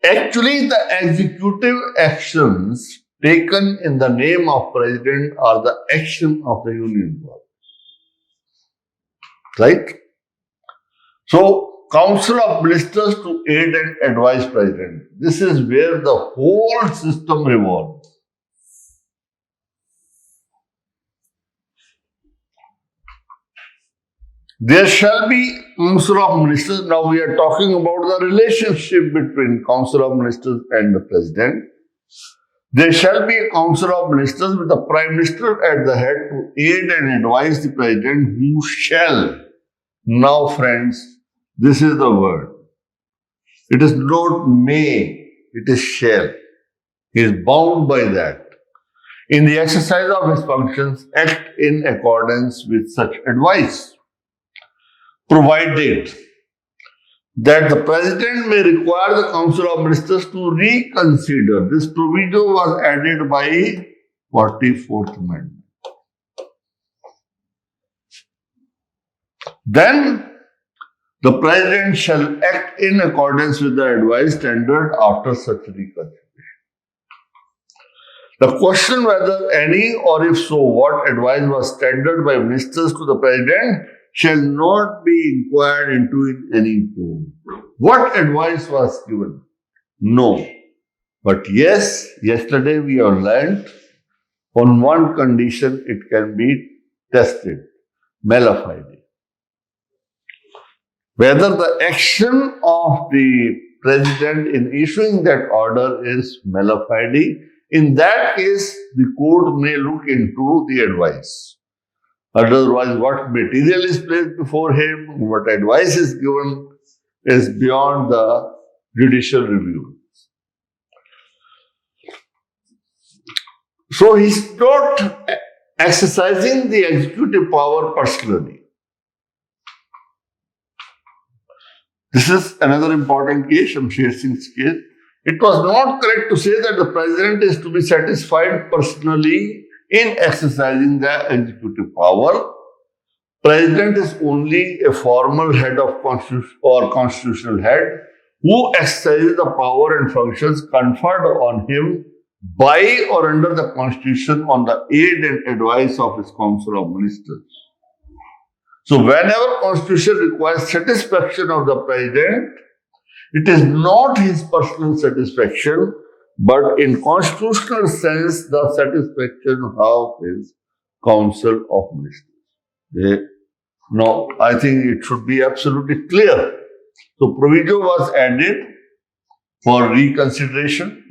Actually, the executive actions taken in the name of president are the action of the union body. Right? So, Council of Ministers to aid and advise president. This is where the whole system revolves. There shall be Council of Ministers. Now we are talking about the relationship between Council of Ministers and the President. There shall be a Council of Ministers with the Prime Minister at the head to aid and advise the President who shall. Now friends, this is the word. It is not may, it is shall. He is bound by that. In the exercise of his functions, act in accordance with such advice, provided that the President may require the Council of Ministers to reconsider. This provision was added by 44th Amendment. Then the President shall act in accordance with the advice tendered after such reconsideration. The question whether any or if so what advice was tendered by ministers to the President shall not be inquired into in any form. What advice was given? No. But yes, yesterday we have learned on one condition it can be tested, mala fide. Whether the action of the President in issuing that order is mala fide, in that case the court may look into the advice. Otherwise, what material is placed before him, what advice is given, is beyond the judicial review. So he's not exercising the executive power personally. This is another important case, Shamsher Singh's case. It was not correct to say that the President is to be satisfied personally in exercising the executive power. President is only a formal head of constitutional head who exercises the power and functions conferred on him by or under the Constitution on the aid and advice of his Council of Ministers. So whenever Constitution requires satisfaction of the President, it is not his personal satisfaction, but in constitutional sense, the satisfaction of his Council of Ministers. Now, I think it should be absolutely clear. So, proviso was added for reconsideration.